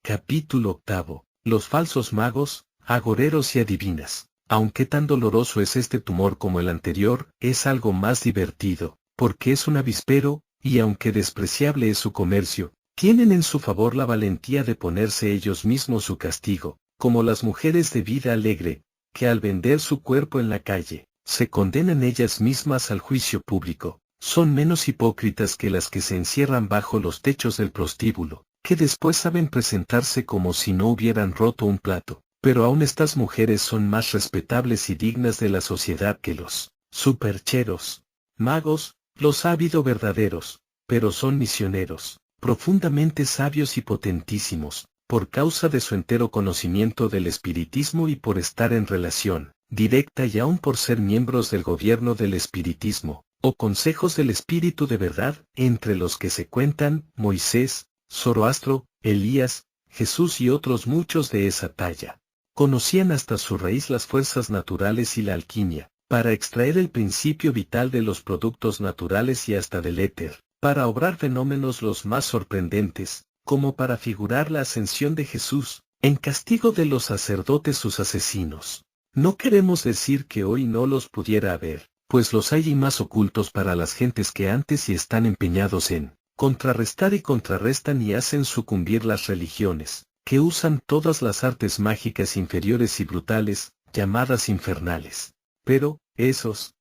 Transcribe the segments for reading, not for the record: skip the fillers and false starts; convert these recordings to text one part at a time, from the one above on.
Capítulo 8. Los falsos magos, agoreros y adivinas. Aunque tan doloroso es este tumor como el anterior, es algo más divertido, porque es un avispero, y aunque despreciable es su comercio, tienen en su favor la valentía de ponerse ellos mismos su castigo, como las mujeres de vida alegre, que al vender su cuerpo en la calle, se condenan ellas mismas al juicio público. Son menos hipócritas que las que se encierran bajo los techos del prostíbulo, que después saben presentarse como si no hubieran roto un plato. Pero aún estas mujeres son más respetables y dignas de la sociedad que los supercheros. Magos, los ha habido verdaderos, pero son misioneros, profundamente sabios y potentísimos, por causa de su entero conocimiento del espiritismo y por estar en relación directa y aún por ser miembros del gobierno del espiritismo, o consejos del espíritu de verdad, entre los que se cuentan Moisés, Zoroastro, Elías, Jesús y otros muchos de esa talla. Conocían hasta su raíz las fuerzas naturales y la alquimia, para extraer el principio vital de los productos naturales y hasta del éter, para obrar fenómenos los más sorprendentes, como para figurar la ascensión de Jesús, en castigo de los sacerdotes sus asesinos. No queremos decir que hoy no los pudiera haber, pues los hay y más ocultos para las gentes que antes y están empeñados en contrarrestar y contrarrestan y hacen sucumbir las religiones, que usan todas las artes mágicas inferiores y brutales, llamadas infernales. Pero, esos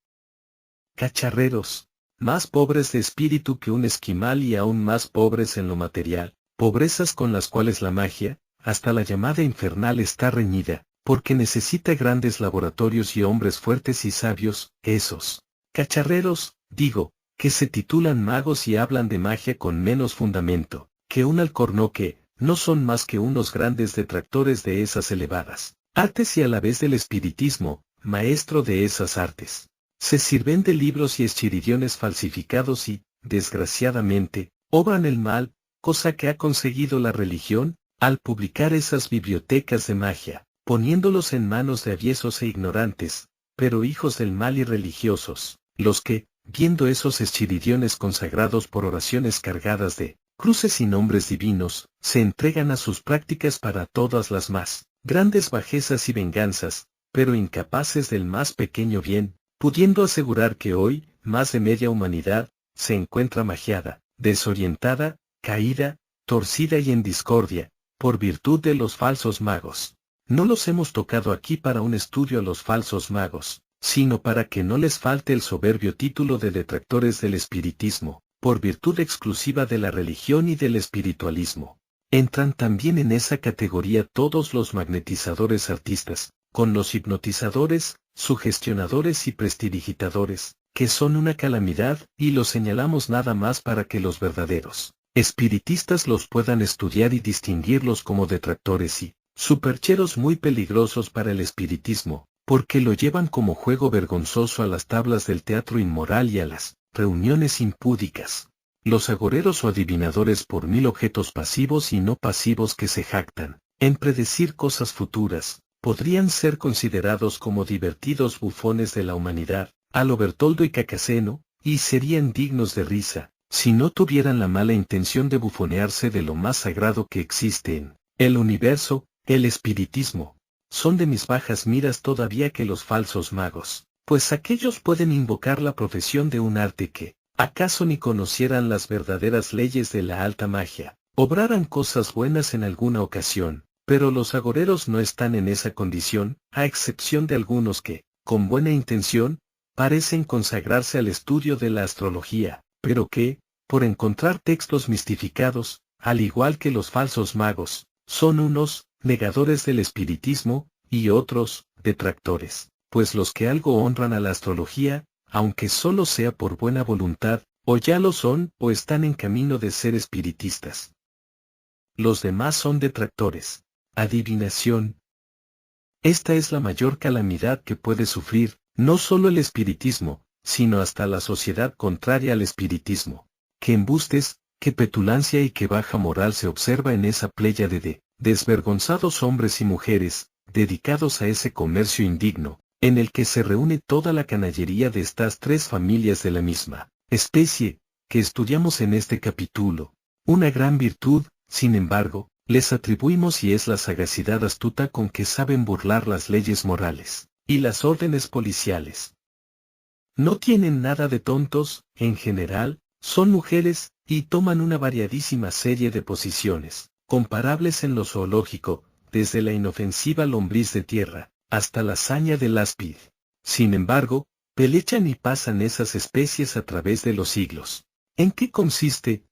cacharreros, más pobres de espíritu que un esquimal y aún más pobres en lo material, pobrezas con las cuales la magia, hasta la llamada infernal está reñida, porque necesita grandes laboratorios y hombres fuertes y sabios, esos cacharreros, digo, que se titulan magos y hablan de magia con menos fundamento que un alcornoque, no son más que unos grandes detractores de esas elevadas artes y a la vez del espiritismo, maestro de esas artes. Se sirven de libros y eschiridiones falsificados y, desgraciadamente, obran el mal, cosa que ha conseguido la religión, al publicar esas bibliotecas de magia, poniéndolos en manos de aviesos e ignorantes, pero hijos del mal y religiosos, los que, viendo esos eschiridiones consagrados por oraciones cargadas de cruces y nombres divinos, se entregan a sus prácticas para todas las más grandes bajezas y venganzas, pero incapaces del más pequeño bien, pudiendo asegurar que hoy, más de media humanidad, se encuentra magiada, desorientada, caída, torcida y en discordia, por virtud de los falsos magos. No los hemos tocado aquí para un estudio a los falsos magos, sino para que no les falte el soberbio título de detractores del espiritismo, por virtud exclusiva de la religión y del espiritualismo. Entran también en esa categoría todos los magnetizadores artistas, con los hipnotizadores, sugestionadores y prestidigitadores, que son una calamidad, y los señalamos nada más para que los verdaderos espiritistas los puedan estudiar y distinguirlos como detractores y supercheros muy peligrosos para el espiritismo, porque lo llevan como juego vergonzoso a las tablas del teatro inmoral y a las reuniones impúdicas. Los agoreros o adivinadores por mil objetos pasivos y no pasivos que se jactan en predecir cosas futuras, podrían ser considerados como divertidos bufones de la humanidad, a lo Bertoldo y Cacaceno, y serían dignos de risa, si no tuvieran la mala intención de bufonearse de lo más sagrado que existe en el universo, el espiritismo. Son de mis bajas miras todavía que los falsos magos, pues aquellos pueden invocar la profesión de un arte que, acaso ni conocieran las verdaderas leyes de la alta magia, obraran cosas buenas en alguna ocasión, pero los agoreros no están en esa condición, a excepción de algunos que, con buena intención, parecen consagrarse al estudio de la astrología, pero que, por encontrar textos mistificados, al igual que los falsos magos, son unos negadores del espiritismo, y otros detractores, pues los que algo honran a la astrología, aunque solo sea por buena voluntad, o ya lo son, o están en camino de ser espiritistas. Los demás son detractores. Adivinación. Esta es la mayor calamidad que puede sufrir, no solo el espiritismo, sino hasta la sociedad contraria al espiritismo. Qué embustes, qué petulancia y qué baja moral se observa en esa pléyade de desvergonzados hombres y mujeres, dedicados a ese comercio indigno, en el que se reúne toda la canallería de estas tres familias de la misma especie, que estudiamos en este capítulo. Una gran virtud, sin embargo, les atribuimos y es la sagacidad astuta con que saben burlar las leyes morales y las órdenes policiales. No tienen nada de tontos, en general, son mujeres, y toman una variadísima serie de posiciones, comparables en lo zoológico, desde la inofensiva lombriz de tierra, hasta la saña del áspid. Sin embargo, pelechan y pasan esas especies a través de los siglos. ¿En qué consiste?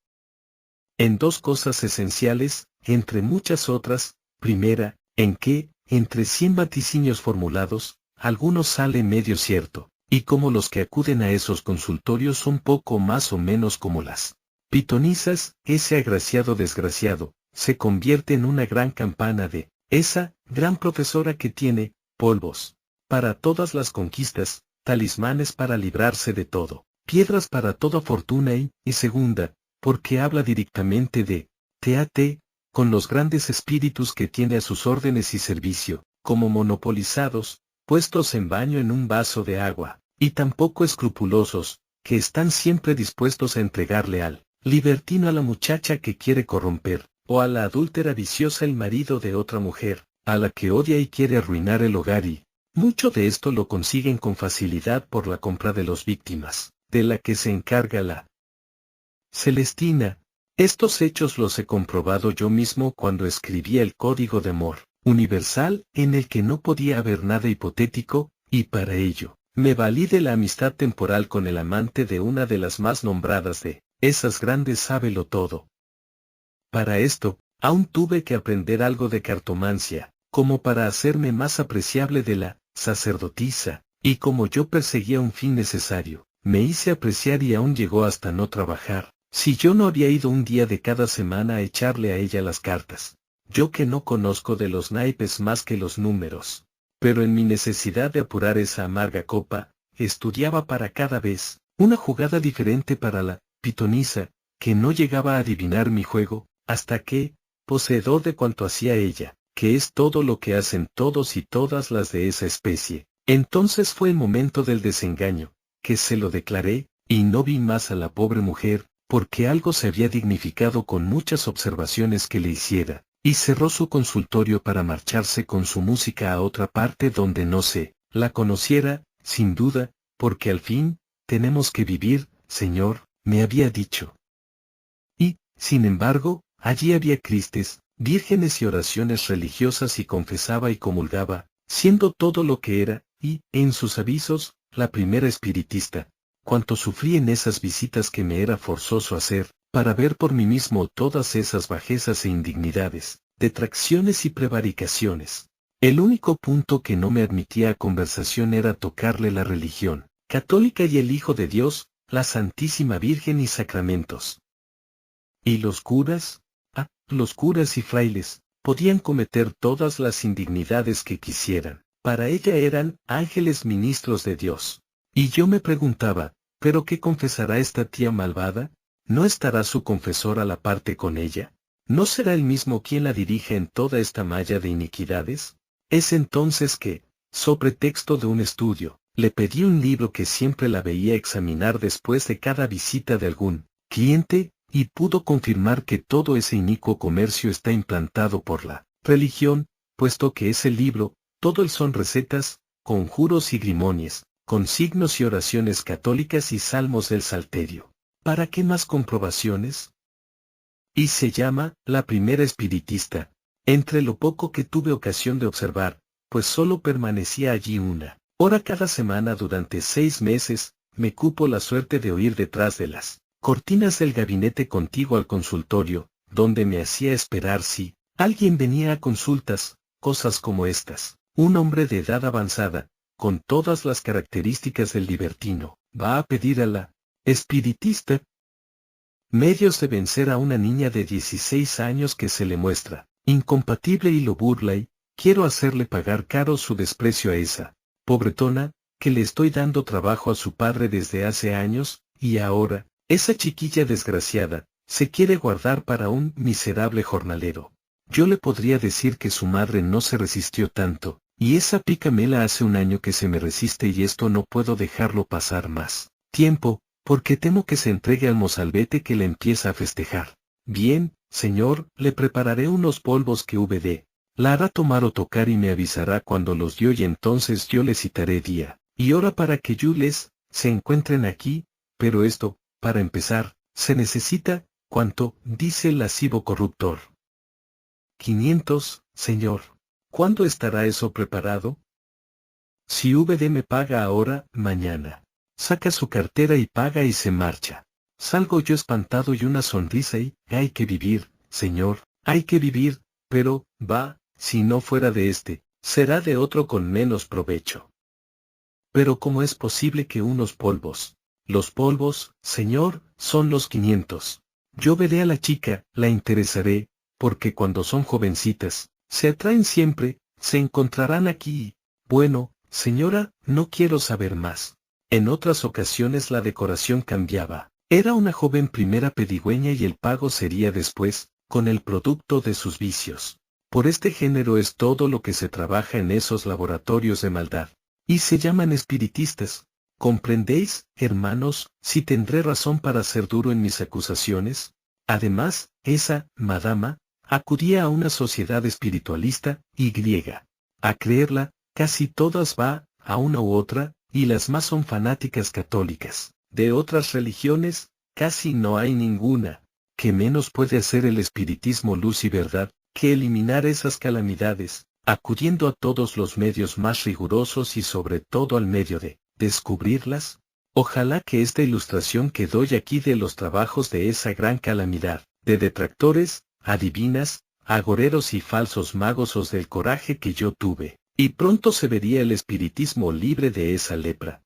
En dos cosas esenciales, entre muchas otras. Primera, en que, entre 100 vaticinios formulados, algunos sale medio cierto, y como los que acuden a esos consultorios son poco más o menos como las pitonisas, ese agraciado desgraciado, se convierte en una gran campana de, esa, gran profesora que tiene, polvos, para todas las conquistas, talismanes para librarse de todo, piedras para toda fortuna y segunda, porque habla directamente de, T.A.T., con los grandes espíritus que tiene a sus órdenes y servicio, como monopolizados, puestos en baño en un vaso de agua, y tampoco escrupulosos, que están siempre dispuestos a entregarle al libertino a la muchacha que quiere corromper, o a la adúltera viciosa el marido de otra mujer, a la que odia y quiere arruinar el hogar y, mucho de esto lo consiguen con facilidad por la compra de los víctimas, de la que se encarga la Celestina. Estos hechos los he comprobado yo mismo cuando escribía el Código de Amor Universal, en el que no podía haber nada hipotético, y para ello, me valí de la amistad temporal con el amante de una de las más nombradas de esas grandes sábelo todo. Para esto, aún tuve que aprender algo de cartomancia, como para hacerme más apreciable de la sacerdotisa, y como yo perseguía un fin necesario, me hice apreciar y aún llegó hasta no trabajar. Si yo no había ido un día de cada semana a echarle a ella las cartas, yo que no conozco de los naipes más que los números, pero en mi necesidad de apurar esa amarga copa, estudiaba para cada vez una jugada diferente para la pitonisa, que no llegaba a adivinar mi juego, hasta que, poseedor de cuanto hacía ella, que es todo lo que hacen todos y todas las de esa especie, entonces fue el momento del desengaño, que se lo declaré, y no vi más a la pobre mujer, porque algo se había dignificado con muchas observaciones que le hiciera, y cerró su consultorio para marcharse con su música a otra parte donde no se la conociera, sin duda, porque al fin, tenemos que vivir, señor, me había dicho. Y, sin embargo, allí había cristes, vírgenes y oraciones religiosas y confesaba y comulgaba, siendo todo lo que era, y, en sus avisos, la primera espiritista. Cuánto sufrí en esas visitas que me era forzoso hacer, para ver por mí mismo todas esas bajezas e indignidades, detracciones y prevaricaciones. El único punto que no me admitía a conversación era tocarle la religión católica y el Hijo de Dios, la Santísima Virgen y sacramentos. ¿Y los curas? Los curas y frailes, podían cometer todas las indignidades que quisieran, para ella eran ángeles ministros de Dios. Y yo me preguntaba, ¿pero qué confesará esta tía malvada? ¿No estará su confesor a la parte con ella? ¿No será él mismo quien la dirige en toda esta malla de iniquidades? Es entonces que, sobre texto de un estudio, le pedí un libro que siempre la veía examinar después de cada visita de algún cliente, y pudo confirmar que todo ese inicuo comercio está implantado por la religión, puesto que ese libro, todo el son recetas, conjuros y grimonies, consignos y oraciones católicas y salmos del Salterio. ¿Para qué más comprobaciones? Y se llama, la primera espiritista, entre lo poco que tuve ocasión de observar, pues solo permanecía allí una hora cada semana durante 6 meses, me cupo la suerte de oír detrás de las cortinas del gabinete contiguo al consultorio, donde me hacía esperar si alguien venía a consultas, cosas como estas. Un hombre de edad avanzada, con todas las características del libertino, va a pedir a la espiritista medios de vencer a una niña de 16 años que se le muestra incompatible y lo burla y quiero hacerle pagar caro su desprecio a esa pobretona, que le estoy dando trabajo a su padre desde hace años, y ahora, esa chiquilla desgraciada, se quiere guardar para un miserable jornalero. Yo le podría decir que su madre no se resistió tanto, y esa picamela hace un año que se me resiste y esto no puedo dejarlo pasar más tiempo, porque temo que se entregue al mozalbete que le empieza a festejar. Bien, Señor, le prepararé unos polvos que la hará tomar o tocar y me avisará cuando los dio y entonces yo le citaré día y hora para que se encuentren aquí, pero esto, para empezar, se necesita, ¿cuánto?, dice el lascivo corruptor. 500, señor. ¿Cuándo estará eso preparado? Si me paga ahora, mañana. Saca su cartera y paga y se marcha. Salgo yo espantado y una sonrisa y, hay que vivir, señor, hay que vivir, pero, si no fuera de este, será de otro con menos provecho. Pero ¿cómo es posible que unos polvos? Los polvos, señor, son los 500. Yo veré a la chica, la interesaré, porque cuando son jovencitas, se atraen siempre, se encontrarán aquí. Bueno, señora, no quiero saber más. En otras ocasiones la decoración cambiaba. Era una joven primera pedigüeña y el pago sería después, con el producto de sus vicios. Por este género es todo lo que se trabaja en esos laboratorios de maldad. Y se llaman espiritistas. ¿Comprendéis, hermanos, si tendré razón para ser duro en mis acusaciones? Además, esa, madama, acudía a una sociedad espiritualista, y griega. A creerla, casi todas a una u otra, y las más son fanáticas católicas. De otras religiones, casi no hay ninguna. ¿Qué menos puede hacer el espiritismo luz y verdad, que eliminar esas calamidades, acudiendo a todos los medios más rigurosos y sobre todo al medio de descubrirlas? Ojalá que esta ilustración que doy aquí de los trabajos de esa gran calamidad, de detractores, adivinas, agoreros y falsos magos os del coraje que yo tuve, y pronto se vería el espiritismo libre de esa lepra.